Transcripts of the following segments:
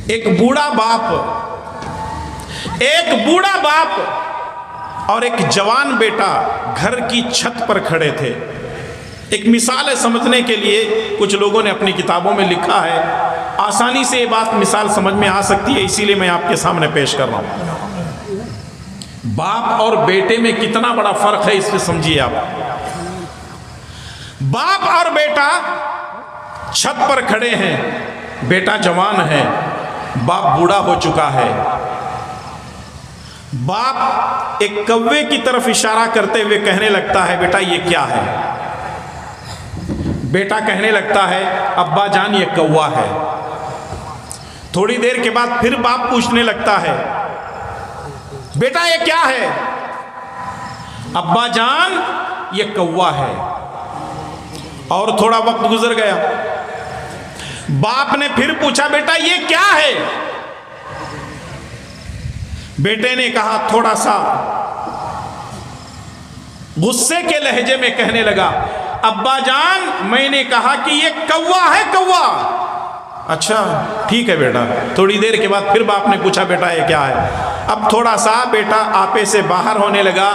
ایک بوڑھا باپ اور ایک جوان بیٹا گھر کی چھت پر کھڑے تھے. ایک مثال ہے سمجھنے کے لیے، کچھ لوگوں نے اپنی کتابوں میں لکھا ہے، آسانی سے یہ بات مثال سمجھ میں آ سکتی ہے، اسی لیے میں آپ کے سامنے پیش کر رہا ہوں. باپ اور بیٹے میں کتنا بڑا فرق ہے اس سے سمجھیے آپ. باپ اور بیٹا چھت پر کھڑے ہیں، بیٹا جوان ہے، باپ بوڑھا ہو چکا ہے. باپ ایک کوے کی طرف اشارہ کرتے ہوئے کہنے لگتا ہے، بیٹا یہ کیا ہے؟ بیٹا کہنے لگتا ہے، ابا جان یہ کوا ہے. تھوڑی دیر کے بعد پھر باپ پوچھنے لگتا ہے، بیٹا یہ کیا ہے؟ ابا جان یہ کوا ہے. اور تھوڑا وقت گزر گیا، باپ نے پھر پوچھا، بیٹا یہ کیا ہے؟ بیٹے نے کہا، تھوڑا سا غصے کے لہجے میں کہنے لگا، ابا جان میں نے کہا کہ یہ کوا ہے، کوا. اچھا ٹھیک ہے بیٹا. تھوڑی دیر کے بعد پھر باپ نے پوچھا، بیٹا یہ کیا ہے؟ اب تھوڑا سا بیٹا آپے سے باہر ہونے لگا،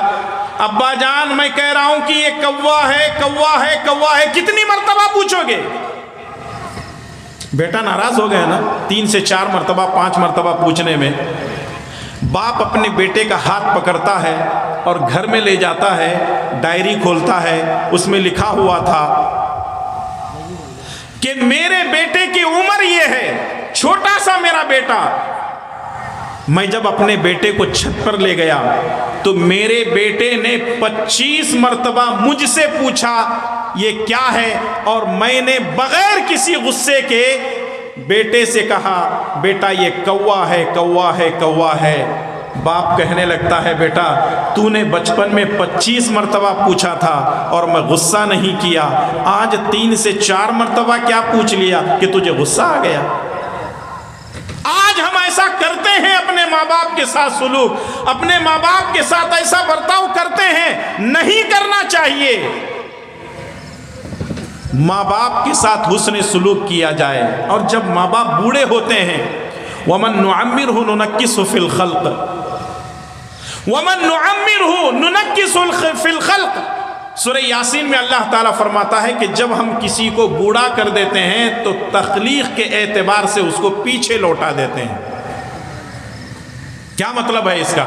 ابا جان میں کہہ رہا ہوں کہ یہ کوا ہے، کوا ہے، کوا ہے. کتنی مرتبہ پوچھو گے؟ بیٹا ناراض ہو گیا نا، 3 سے 4 مرتبہ 5 مرتبہ پوچھنے میں. باپ اپنے بیٹے کا ہاتھ پکڑتا ہے اور گھر میں لے جاتا ہے، ڈائری کھولتا ہے، اس میں لکھا ہوا تھا کہ میرے بیٹے کی عمر یہ ہے، چھوٹا سا میرا بیٹا. میں جب اپنے بیٹے کو چھت پر لے گیا تو میرے بیٹے نے 25 مرتبہ مجھ سے پوچھا یہ کیا ہے، اور میں نے بغیر کسی غصے کے بیٹے سے کہا، بیٹا یہ کوا ہے، کوا ہے، کوا ہے. باپ کہنے لگتا ہے، بیٹا تو نے بچپن میں 25 مرتبہ پوچھا تھا اور میں غصہ نہیں کیا، آج 3 سے 4 مرتبہ کیا پوچھ لیا کہ تجھے غصہ آ گیا؟ آج ہم ایسا کرتے ہیں، اپنے ماں باپ کے ساتھ سلوک، اپنے ماں باپ کے ساتھ ایسا برتاؤ کرتے ہیں، نہیں کرنا چاہیے. ماں باپ کے ساتھ حسن سلوک کیا جائے. اور جب ماں باپ بوڑھے ہوتے ہیں، وَمَن نُعَمِّرْهُ نُنَكِّسُ فِي الْخَلْقِ، وَمَن نُعَمِّرْهُ نُنَكِّسُ فِي الْخَلْقِ. سورہ یاسین میں اللہ تعالیٰ فرماتا ہے کہ جب ہم کسی کو بوڑھا کر دیتے ہیں تو تخلیق کے اعتبار سے اس کو پیچھے لوٹا دیتے ہیں. کیا مطلب ہے اس کا؟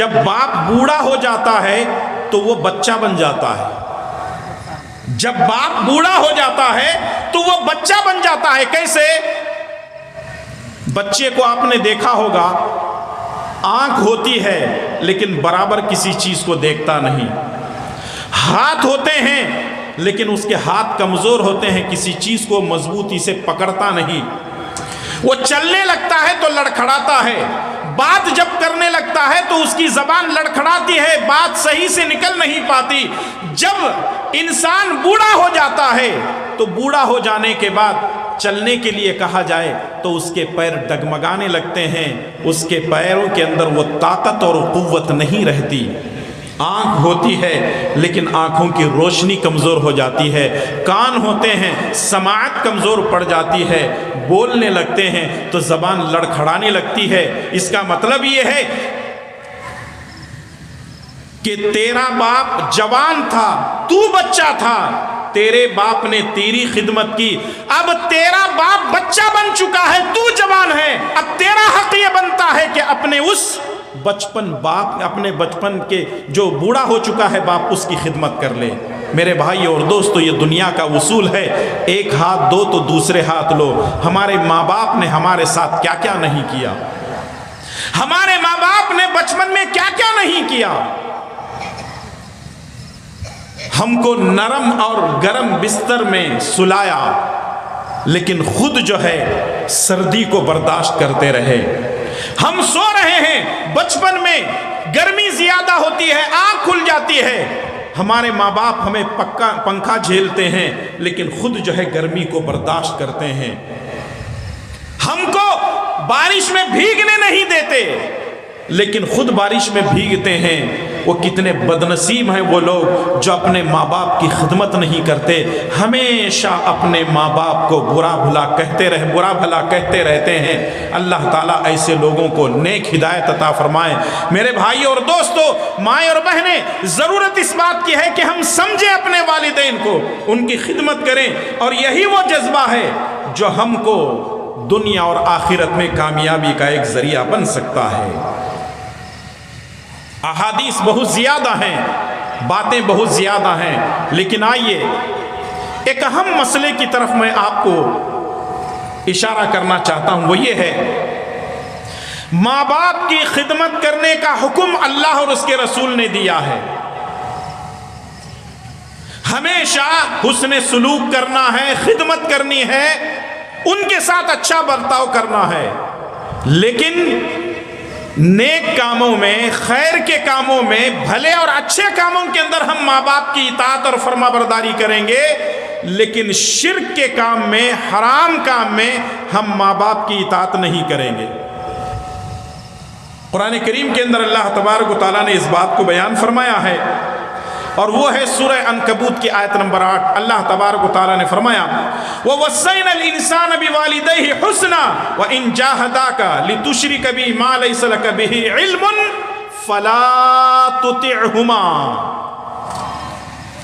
جب باپ بوڑھا ہو جاتا ہے تو وہ بچہ بن جاتا ہے. جب باپ بوڑھا ہو جاتا ہے تو وہ بچہ بن جاتا ہے. کیسے؟ بچے کو آپ نے دیکھا ہوگا، آنکھ ہوتی ہے لیکن برابر کسی چیز کو دیکھتا نہیں، ہاتھ ہوتے ہیں لیکن اس کے ہاتھ کمزور ہوتے ہیں، کسی چیز کو مضبوطی سے پکڑتا نہیں. وہ چلنے لگتا ہے تو لڑکھڑاتا ہے، بات جب کرنے لگتا ہے تو اس کی زبان لڑکھڑاتی ہے، بات صحیح سے نکل نہیں پاتی. جب انسان بوڑھا ہو جاتا ہے تو بوڑھا ہو جانے کے بعد چلنے کے لیے کہا جائے تو اس کے پیر ڈگمگانے لگتے ہیں، اس کے پیروں کے اندر وہ طاقت اور قوت نہیں رہتی. آنکھ ہوتی ہے لیکن آنکھوں کی روشنی کمزور ہو جاتی ہے، کان ہوتے ہیں سماعت کمزور پڑ جاتی ہے، بولنے لگتے ہیں تو زبان لڑکھڑانے لگتی ہے. اس کا مطلب یہ ہے کہ تیرا باپ جوان تھا، تو بچہ تھا، تیرے باپ نے تیری خدمت کی، اب تیرا باپ بچہ بن چکا ہے، تو جوان ہے، اب تیرا حق یہ بنتا ہے کہ اپنے اس اپنے بچپن کے جو بوڑھا ہو چکا ہے باپ، اس کی خدمت کر لے. میرے بھائی اور دوستو، یہ دنیا کا اصول ہے، ایک ہاتھ دو تو دوسرے ہاتھ لو. ہمارے ماں باپ نے ہمارے ساتھ کیا کیا نہیں کیا، ہمارے ماں باپ نے بچپن میں کیا کیا نہیں کیا. ہم کو نرم اور گرم بستر میں سلایا لیکن خود جو ہے سردی کو برداشت کرتے رہے. ہم سو رہے ہیں، بچپن میں گرمی زیادہ ہوتی ہے، آنکھ کھل جاتی ہے، ہمارے ماں باپ ہمیں پنکھا جھیلتے ہیں لیکن خود جو ہے گرمی کو برداشت کرتے ہیں. ہم کو بارش میں بھیگنے نہیں دیتے لیکن خود بارش میں بھیگتے ہیں. وہ کتنے بدنصیب ہیں وہ لوگ جو اپنے ماں باپ کی خدمت نہیں کرتے، ہمیشہ اپنے ماں باپ کو برا بھلا کہتے رہتے ہیں۔ اللہ تعالیٰ ایسے لوگوں کو نیک ہدایت عطا فرمائے۔ میرے بھائی اور دوستو، مائیں اور بہنیں، ضرورت اس بات کی ہے کہ ہم سمجھیں اپنے والدین کو، ان کی خدمت کریں، اور یہی وہ جذبہ ہے جو ہم کو دنیا اور آخرت میں کامیابی کا ایک ذریعہ بن سکتا ہے۔ احادیث بہت زیادہ ہیں، باتیں بہت زیادہ ہیں، لیکن آئیے ایک اہم مسئلے کی طرف میں آپ کو اشارہ کرنا چاہتا ہوں، وہ یہ ہے ماں باپ کی خدمت کرنے کا حکم اللہ اور اس کے رسول نے دیا ہے۔ ہمیشہ حسن سلوک کرنا ہے، خدمت کرنی ہے، ان کے ساتھ اچھا برتاؤ کرنا ہے، لیکن نیک کاموں میں، خیر کے کاموں میں، بھلے اور اچھے کاموں کے اندر ہم ماں باپ کی اطاعت اور فرما برداری کریں گے، لیکن شرک کے کام میں، حرام کام میں ہم ماں باپ کی اطاعت نہیں کریں گے۔ قرآن کریم کے اندر اللہ تبارک و تعالیٰ نے اس بات کو بیان فرمایا ہے، اور وہ ہے سورہ عنکبوت کی آیت نمبر 8۔ اللہ تبارک و تعالیٰ نے فرمایا وَوَصَّيْنَا الْإِنسَانَ بِوَالِدَيْهِ حُسْنًا وَإِن جَاهَدَاكَ لِتُشْرِكَ بِي مَا لَيْسَ لَكَ بِهِ عِلْمٌ فَلَا تُطِعْهُمَا۔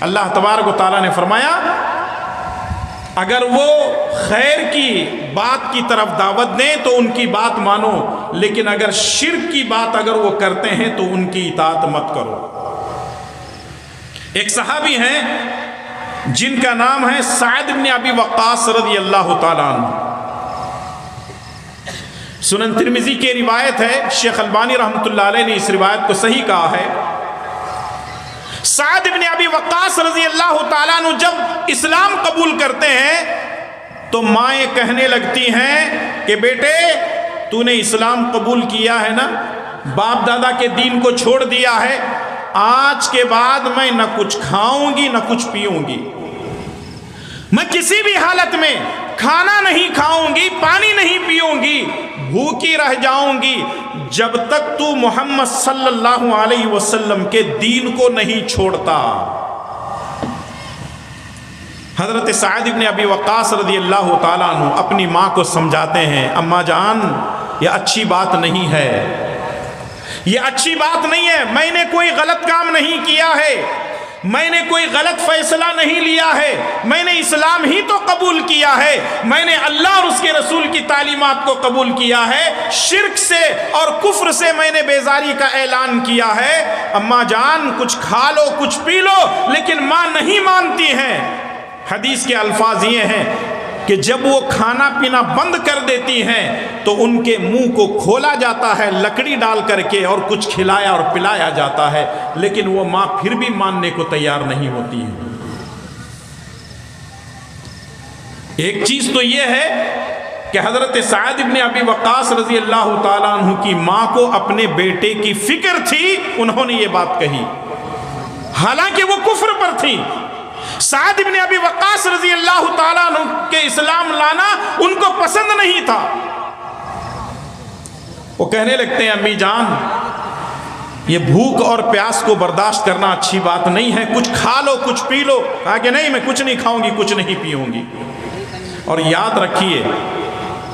اللہ تبارک و تعالیٰ نے فرمایا اگر وہ خیر کی بات کی طرف دعوت دیں تو ان کی بات مانو، لیکن اگر شرک کی بات اگر وہ کرتے ہیں تو ان کی اطاعت مت کرو۔ ایک صحابی ہیں جن کا نام ہے سعد بن ابی وقاص رضی اللہ تعالیٰ عنہ۔ سنن ترمذی کی روایت ہے، شیخ البانی رحمۃ اللہ علیہ نے اس روایت کو صحیح کہا ہے۔ سعد بن ابی وقاص رضی اللہ تعالیٰ عنہ جب اسلام قبول کرتے ہیں تو مائیں کہنے لگتی ہیں کہ بیٹے تو نے اسلام قبول کیا ہے نا، باپ دادا کے دین کو چھوڑ دیا ہے، آج کے بعد میں نہ کچھ کھاؤں گی نہ کچھ پیوں گی، میں کسی بھی حالت میں کھانا نہیں کھاؤں گی، پانی نہیں پیوں گی، بھوکی رہ جاؤں گی جب تک تو محمد صلی اللہ علیہ وسلم کے دین کو نہیں چھوڑتا۔ حضرت سعد بن ابی وقاص رضی اللہ تعالیٰ عنہ اپنی ماں کو سمجھاتے ہیں، اماں جان یہ اچھی بات نہیں ہے، یہ اچھی بات نہیں ہے، میں نے کوئی غلط کام نہیں کیا ہے، میں نے کوئی غلط فیصلہ نہیں لیا ہے، میں نے اسلام ہی تو قبول کیا ہے، میں نے اللہ اور اس کے رسول کی تعلیمات کو قبول کیا ہے، شرک سے اور کفر سے میں نے بیزاری کا اعلان کیا ہے، اماں جان کچھ کھا لو کچھ پی لو، لیکن ماں نہیں مانتی ہیں۔ حدیث کے الفاظ یہ ہیں کہ جب وہ کھانا پینا بند کر دیتی ہیں تو ان کے منہ کو کھولا جاتا ہے لکڑی ڈال کر کے اور کچھ کھلایا اور پلایا جاتا ہے، لیکن وہ ماں پھر بھی ماننے کو تیار نہیں ہوتی ہے۔ ایک چیز تو یہ ہے کہ حضرت سعد بن ابی وقاص رضی اللہ تعالیٰ عنہ کی ماں کو اپنے بیٹے کی فکر تھی، انہوں نے یہ بات کہی، حالانکہ وہ کفر پر تھی۔ سعد بن ابی وقاص رضی اللہ تعالیٰ عنہ کے اسلام لانا ان کو پسند نہیں تھا۔ وہ کہنے لگتے ہیں امی جان یہ بھوک اور پیاس کو برداشت کرنا اچھی بات نہیں ہے، کچھ کھا لو کچھ پی لو۔ کہا کہ نہیں میں کچھ نہیں کھاؤں گی کچھ نہیں پیوں گی۔ اور یاد رکھیے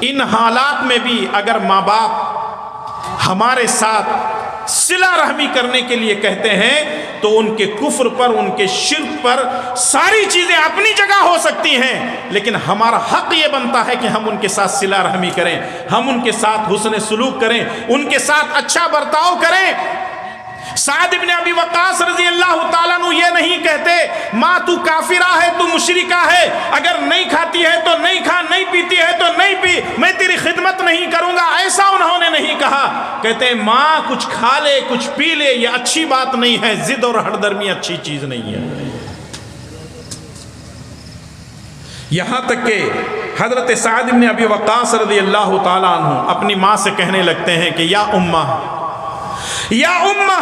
ان حالات میں بھی اگر ماں باپ ہمارے ساتھ صلہ رحمی کرنے کے لیے کہتے ہیں تو ان کے کفر پر، ان کے شرک پر ساری چیزیں اپنی جگہ ہو سکتی ہیں، لیکن ہمارا حق یہ بنتا ہے کہ ہم ان کے ساتھ صلہ رحمی کریں، ہم ان کے ساتھ حسن سلوک کریں، ان کے ساتھ اچھا برتاؤ کریں۔ سعد بن ابی وقاص رضی اللہ تعالیٰ عنہ یہ نہیں کہتے ماں تو کافرہ ہے تو مشرکہ ہے، اگر نہیں کھاتی ہے تو نہیں کھا، نہیں پیتی ہے تو نہیں پی، میں تیری خدمت نہیں کروں گا، ایسا انہوں نے نہیں کہا۔ کہتے ہیں ماں کچھ کھا لے کچھ پی لے یہ اچھی بات نہیں ہے، ضد اور ہٹ درمی اچھی چیز نہیں ہے۔ یہاں تک کہ حضرت سعد بن ابی وقاص رضی اللہ تعالیٰ عنہ اپنی ماں سے کہنے لگتے ہیں کہ یا امہ یا امہ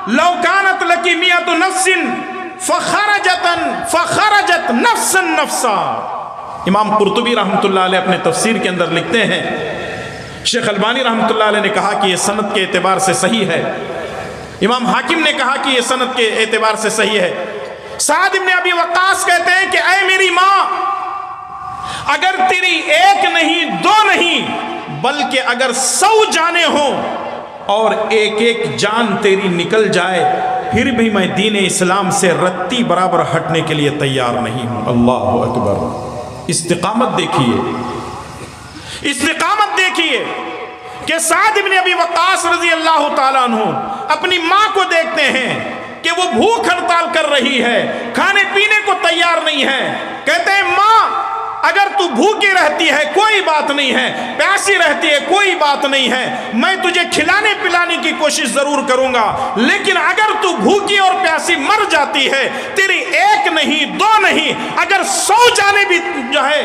لو کانت لکی میت نفس فخرجت نفسا نفسا۔ امام قرطبی رحمۃ اللہ علیہ اپنے تفسیر کے اندر لکھتے ہیں، شیخ البانی رحمۃ اللہ علیہ نے کہا کہ یہ سند کے اعتبار سے صحیح ہے امام حاکم نے کہا کہ یہ سند کے اعتبار سے صحیح ہے۔ سعد بن ابی وقاص کہتے ہیں کہ اے میری ماں، اگر تیری ایک نہیں دو نہیں بلکہ اگر 100 جانیں ہوں اور ایک ایک جان تیری نکل جائے پھر بھی میں دین اسلام سے رتی برابر ہٹنے کے لیے تیار نہیں ہوں۔ اللہ اکبر! استقامت دیکھیے، استقامت دیکھیے کہ سعد بن ابی وقاص رضی اللہ تعالیٰ عنہ اپنی ماں کو دیکھتے ہیں کہ وہ بھوک ہڑتال کر رہی ہے، کھانے پینے کو تیار نہیں ہے، کہتے ہیں ماں اگر تو بھوکی رہتی ہے کوئی بات نہیں ہے، پیاسی رہتی ہے کوئی بات نہیں ہے، میں تجھے کھلانے پلانے کی کوشش ضرور کروں گا، لیکن اگر تو بھوکی اور پیاسی مر جاتی ہے، تیری ایک نہیں دو نہیں اگر 100 جانیں بھی جو ہے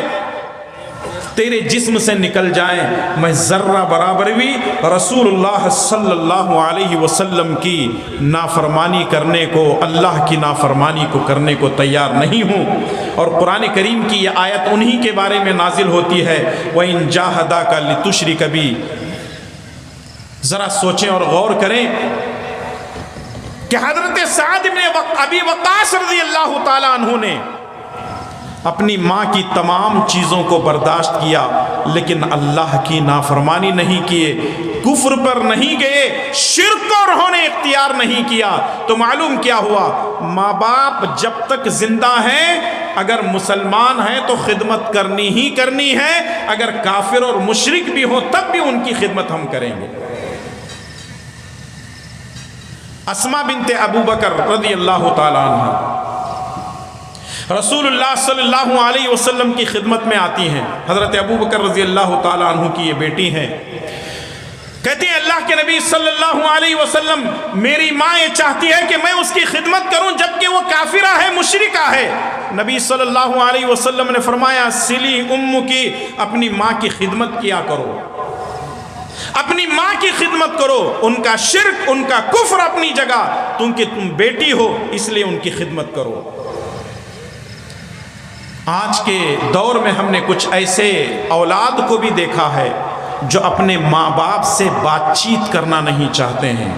تیرے جسم سے نکل جائیں، میں ذرہ برابر بھی رسول اللہ صلی اللہ علیہ وسلم کی نافرمانی کرنے کو، اللہ کی نافرمانی کو کرنے کو تیار نہیں ہوں۔ اور قرآن کریم کی یہ آیت انہی کے بارے میں نازل ہوتی ہے، وَإِن جَاهَدَاكَ لِتُشْرِكَ بِي۔ ذرا سوچیں اور غور کریں کہ حضرت سعد بن ابی وقاص رضی اللہ تعالیٰ عنہ نے اپنی ماں کی تمام چیزوں کو برداشت کیا لیکن اللہ کی نافرمانی نہیں کیے، کفر پر نہیں گئے، شرک اور ہونے اختیار نہیں کیا۔ تو معلوم کیا ہوا؟ ماں باپ جب تک زندہ ہیں اگر مسلمان ہیں تو خدمت کرنی ہی کرنی ہے، اگر کافر اور مشرک بھی ہوں تب بھی ان کی خدمت ہم کریں گے۔ اسماء بنت ابو بکر رضی اللہ تعالیٰ عنہ رسول اللہ صلی اللہ علیہ وسلم کی خدمت میں آتی ہیں۔ حضرت ابو بکر رضی اللہ تعالیٰ عنہ کی یہ بیٹی ہیں، کہتی ہیں اللہ کے نبی صلی اللہ علیہ وسلم میری ماں یہ چاہتی ہے کہ میں اس کی خدمت کروں جبکہ وہ کافرہ ہے، مشرکہ ہے۔ نبی صلی اللہ علیہ وسلم نے فرمایا سلی کی، اپنی ماں کی خدمت کیا کرو، اپنی ماں کی خدمت کرو، ان کا شرک ان کا کفر اپنی جگہ، تم بیٹی ہو اس لیے ان کی خدمت کرو۔ آج کے دور میں ہم نے کچھ ایسے اولاد کو بھی دیکھا ہے جو اپنے ماں باپ سے بات چیت کرنا نہیں چاہتے ہیں،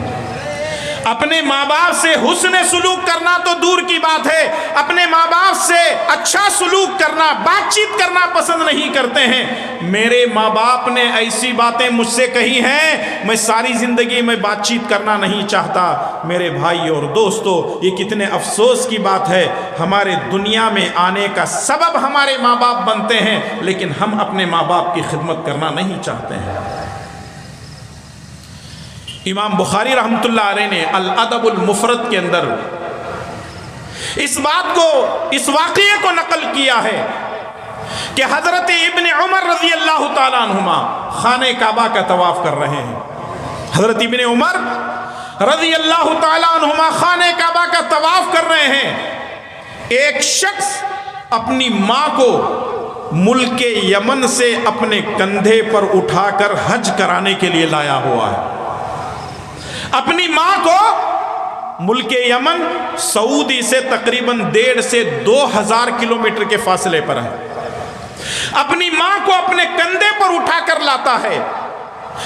اپنے ماں باپ سے حسن سلوک کرنا تو دور کی بات ہے، اپنے ماں باپ سے اچھا سلوک کرنا، بات چیت کرنا پسند نہیں کرتے ہیں۔ میرے ماں باپ نے ایسی باتیں مجھ سے کہی ہیں، میں ساری زندگی میں بات چیت کرنا نہیں چاہتا۔ میرے بھائی اور دوستو، یہ کتنے افسوس کی بات ہے، ہمارے دنیا میں آنے کا سبب ہمارے ماں باپ بنتے ہیں لیکن ہم اپنے ماں باپ کی خدمت کرنا نہیں چاہتے ہیں۔ امام بخاری رحمۃ اللہ علیہ نے الادب المفرد کے اندر اس بات کو، اس واقعے کو نقل کیا ہے کہ حضرت ابن عمر رضی اللہ تعالیٰ عنہما خانہ کعبہ کا طواف کر رہے ہیں۔ حضرت ابن عمر رضی اللہ تعالیٰ عنہما خانہ کعبہ کا طواف کر رہے ہیں، ایک شخص اپنی ماں کو ملک یمن سے اپنے کندھے پر اٹھا کر حج کرانے کے لیے لایا ہوا ہے۔ اپنی ماں کو ملک یمن سعودی سے تقریباً 1.5 سے 2,000 کلومیٹر کے فاصلے پر ہے، اپنی ماں کو اپنے کندھے پر اٹھا کر لاتا ہے،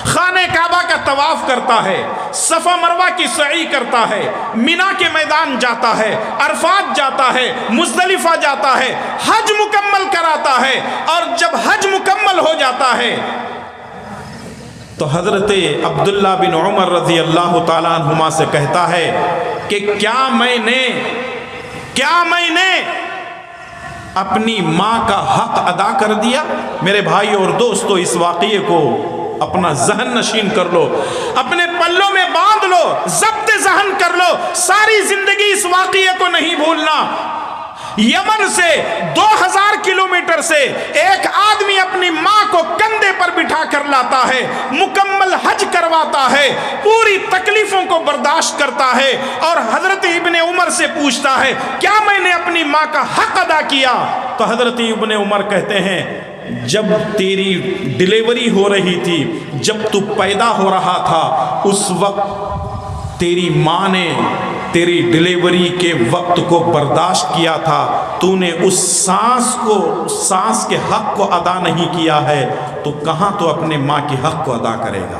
خانہ کعبہ کا طواف کرتا ہے، صفا مروہ کی سعی کرتا ہے، مینا کے میدان جاتا ہے، عرفات جاتا ہے، مزدلفہ جاتا ہے، حج مکمل کراتا ہے، اور جب حج مکمل ہو جاتا ہے تو حضرت عبداللہ بن عمر رضی اللہ تعالیٰ عنہما سے کہتا ہے کہ کیا میں نے اپنی ماں کا حق ادا کر دیا؟ میرے بھائی اور دوستو، اس واقعے کو اپنا ذہن نشین کر لو، اپنے پلوں میں باندھ لو، ضبط ذہن کر لو، ساری زندگی اس واقعے کو نہیں بھولنا۔ یمن سے 2,000 کلومیٹر سے ایک آدمی اپنی ماں کو کندھے پر بٹھا کر لاتا ہے، مکمل حج کرواتا ہے، پوری تکلیفوں کو برداشت کرتا ہے، اور حضرت ابن عمر سے پوچھتا ہے کیا میں نے اپنی ماں کا حق ادا کیا؟ تو حضرت ابن عمر کہتے ہیں جب تیری ڈیلیوری ہو رہی تھی، جب تو پیدا ہو رہا تھا، اس وقت تیری ماں نے تیری ڈیلیوری کے وقت کو برداشت کیا تھا، تو نے اس سانس کے حق کو ادا نہیں کیا ہے، تو کہاں تو اپنے ماں کے حق کو ادا کرے گا؟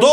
2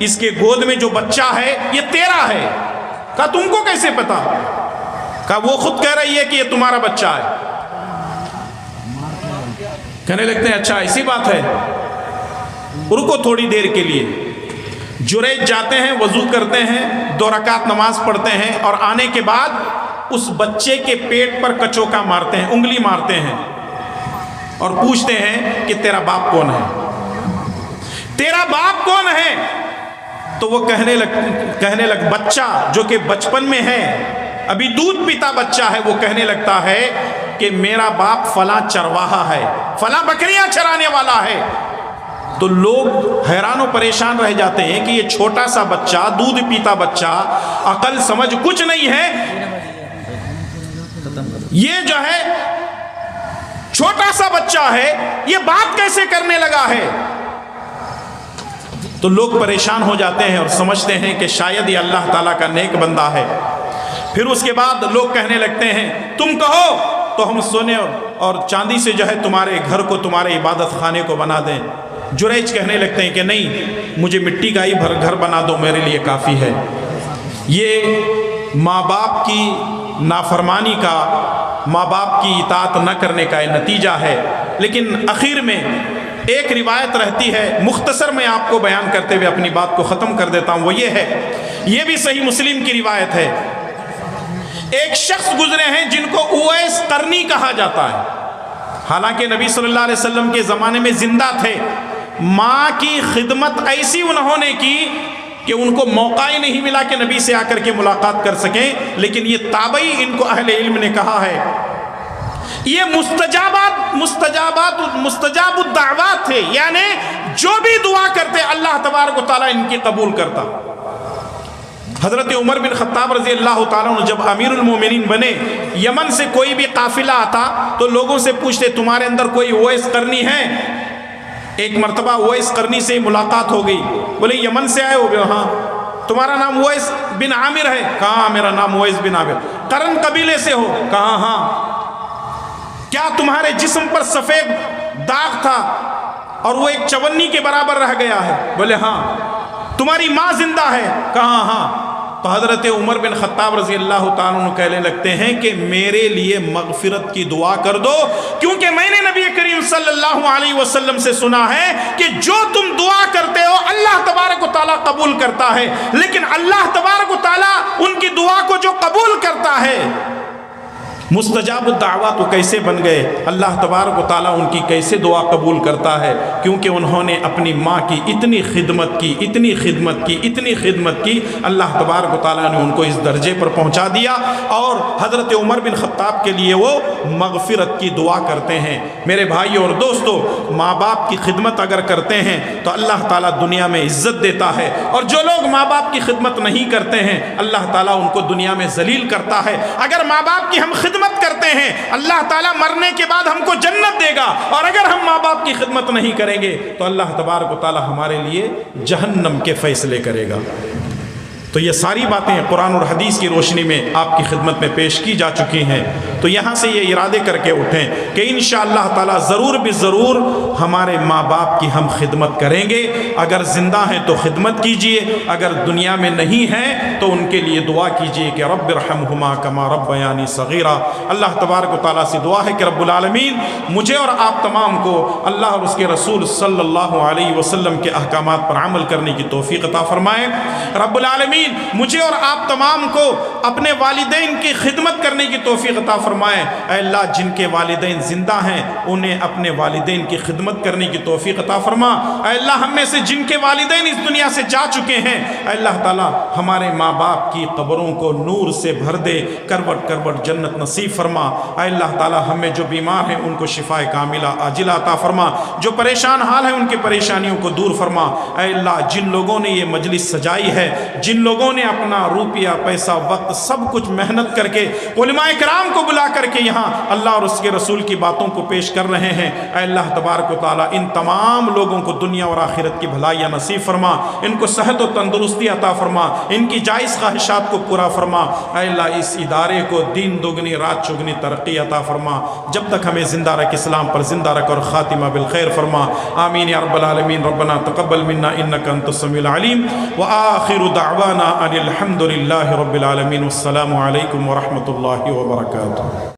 اس کے گود میں جو بچہ ہے یہ تیرا ہے۔ کہا تم کو کیسے پتا؟ کہا وہ خود کہہ رہی ہے کہ یہ تمہارا بچہ ہے۔ کہنے لگتے ہیں اچھا ایسی بات ہے، رکو تھوڑی دیر کے لیے۔ جریج جاتے ہیں، وضو کرتے ہیں، 2 رکعت نماز پڑھتے ہیں، اور آنے کے بعد اس بچے کے پیٹ پر کچوکا مارتے ہیں، انگلی مارتے ہیں، اور پوچھتے ہیں کہ تیرا باپ کون ہے؟ تیرا باپ کون ہے؟ تو وہ کہنے لگ بچہ جو کہ بچپن میں ہے، ابھی دودھ پیتا بچہ ہے، وہ کہنے لگتا ہے کہ میرا باپ فلاں چرواہا ہے، فلاں بکریاں چرانے والا ہے۔ تو لوگ حیران و پریشان رہ جاتے ہیں کہ یہ چھوٹا سا بچہ، دودھ پیتا بچہ، عقل سمجھ کچھ نہیں ہے، یہ جو ہے چھوٹا سا بچہ ہے، یہ بات کیسے کرنے لگا ہے؟ تو لوگ پریشان ہو جاتے ہیں اور سمجھتے ہیں کہ شاید یہ اللہ تعالیٰ کا نیک بندہ ہے۔ پھر اس کے بعد لوگ کہنے لگتے ہیں تم کہو تو ہم سونے اور چاندی سے جو ہے تمہارے گھر کو، تمہارے عبادت خانے کو بنا دیں۔ جریج کہنے لگتے ہیں کہ نہیں، مجھے مٹی کا ہی گھر بنا دو، میرے لیے کافی ہے۔ یہ ماں باپ کی نافرمانی کا، ماں باپ کی اطاعت نہ کرنے کا نتیجہ ہے۔ لیکن اخیر میں ایک روایت رہتی ہے، مختصر میں آپ کو بیان کرتے ہوئے اپنی بات کو ختم کر دیتا ہوں، وہ یہ ہے، یہ بھی صحیح مسلم کی روایت ہے۔ ایک شخص گزرے ہیں جن کو اویس قرنی کہا جاتا ہے، حالانکہ نبی صلی اللہ علیہ وسلم کے زمانے میں زندہ تھے۔ ماں کی خدمت ایسی انہوں نے کی کہ ان کو موقع ہی نہیں ملا کہ نبی سے آ کر کے ملاقات کر سکیں، لیکن یہ تابعی، ان کو اہل علم نے کہا ہے یہ مستجاب الدعوات تھے، یعنی جو بھی دعا کرتے اللہ تبارک و تعالیٰ ان کی قبول کرتا۔ حضرت عمر بن خطاب رضی اللہ تعالیٰ عنہ جب امیر المومنین بنے، یمن سے کوئی بھی قافلہ آتا تو لوگوں سے پوچھتے تمہارے اندر کوئی اویس قرنی ہے؟ ایک مرتبہ اویس قرنی سے ملاقات ہو گئی، بولے یمن سے آئے ہو؟ ہاں۔ تمہارا نام اویس بن عامر ہے؟ کہاں میرا نام اویس بن عامر۔ قرن قبیلے سے ہو؟ کہاں ہاں۔ کیا تمہارے جسم پر سفید داغ تھا اور وہ ایک چونی کے برابر رہ گیا ہے؟ بولے ہاں۔ تمہاری ماں زندہ ہے؟ کہاں ہاں۔ تو حضرت عمر بن خطاب رضی اللہ تعالیٰ عنہ کہنے لگتے ہیں کہ میرے لیے مغفرت کی دعا کر دو، کیونکہ میں نے نبی کریم صلی اللہ علیہ وسلم سے سنا ہے کہ جو تم دعا کرتے ہو اللہ تبارک و تعالیٰ قبول کرتا ہے، لیکن اللہ تبارک و تعالیٰ ان کی دعا کو جو قبول کرتا ہے، مستجاب الدعوات وہ کیسے بن گئے؟ اللہ تبارک و تعالیٰ ان کی کیسے دعا قبول کرتا ہے؟ کیونکہ انہوں نے اپنی ماں کی اتنی خدمت کی، اللہ تبارک و تعالیٰ نے ان کو اس درجے پر پہنچا دیا، اور حضرت عمر بن خطاب کے لیے وہ مغفرت کی دعا کرتے ہیں۔ میرے بھائیو اور دوستو، ماں باپ کی خدمت اگر کرتے ہیں تو اللہ تعالیٰ دنیا میں عزت دیتا ہے، اور جو لوگ ماں باپ کی خدمت نہیں کرتے ہیں اللہ تعالیٰ ان کو دنیا میں ذلیل کرتا ہے۔ اگر ماں باپ کی ہم خدمت کرتے ہیں اللہ تعالیٰ مرنے کے بعد ہم کو جنت دے گا، اور اگر ہم ماں باپ کی خدمت نہیں کریں گے تو اللہ تبارک و تعالیٰ ہمارے لیے جہنم کے فیصلے کرے گا۔ تو یہ ساری باتیں قرآن اور حدیث کی روشنی میں آپ کی خدمت میں پیش کی جا چکی ہیں، تو یہاں سے یہ ارادے کر کے اٹھیں کہ انشاءاللہ تعالیٰ ضرور بضرور ہمارے ماں باپ کی ہم خدمت کریں گے۔ اگر زندہ ہیں تو خدمت کیجئے، اگر دنیا میں نہیں ہیں تو ان کے لیے دعا کیجئے کہ رب ارحمہما کما ربیانی صغیرا۔ اللہ تبارک و تعالیٰ سے دعا ہے کہ رب العالمین مجھے اور آپ تمام کو اللہ اور اس کے رسول صلی اللہ علیہ وسلم کے احکامات پر عمل کرنے کی توفیق عطا فرمائے۔ رب العالمین مجھے اور آپ تمام کو اپنے والدین کی خدمت کرنے کی توفیق عطا فرمائے۔ اے اللہ جن کے والدین زندہ ہیں انہیں اپنے والدین کی خدمت کرنے کی توفیق عطا فرما۔ اے اللہ ہم میں سے جن کے والدین اس دنیا سے جا چکے ہیں اے اللہ تعالی ہمارے ماں باپ کی قبروں کو نور سے بھر دے، کروٹ کروٹ جنت نصیب فرما۔ اے اللہ تعالی ہم میں جو بیمار ہیں ان کو شفاء کاملہ عاجلہ عطا فرما، جو پریشان حال ہیں ان کی پریشانیوں کو دور فرما۔ اے اللہ جن لوگوں نے یہ مجلس سجائی ہے، جن لوگوں لوگوں نے اپنا روپیہ پیسہ وقت سب کچھ محنت کر کے علماء کرام کو بلا کر کے یہاں اللہ اور اس کے رسول کی باتوں کو پیش کر رہے ہیں، اے اللہ تبارک و تعالیٰ ان تمام لوگوں کو دنیا اور آخرت کی بھلائیاں نصیب فرما، ان کو صحت و تندرستی عطا فرما، ان کی جائز خواہشات کو پورا فرما، اے اللہ اس ادارے کو دین دوگنی رات چگنی ترقی عطا فرما، جب تک ہمیں زندہ رکھ اسلام پر زندہ رکھ اور خاتمہ بالخیر فرما، آمین یا رب العالمین۔ ربنا تقبل منا انک انت السمیع العلیم، وآخر دعوانا ان الحمد للہ رب العالمین، والسلام علیکم ورحمۃ اللہ وبرکاتہ۔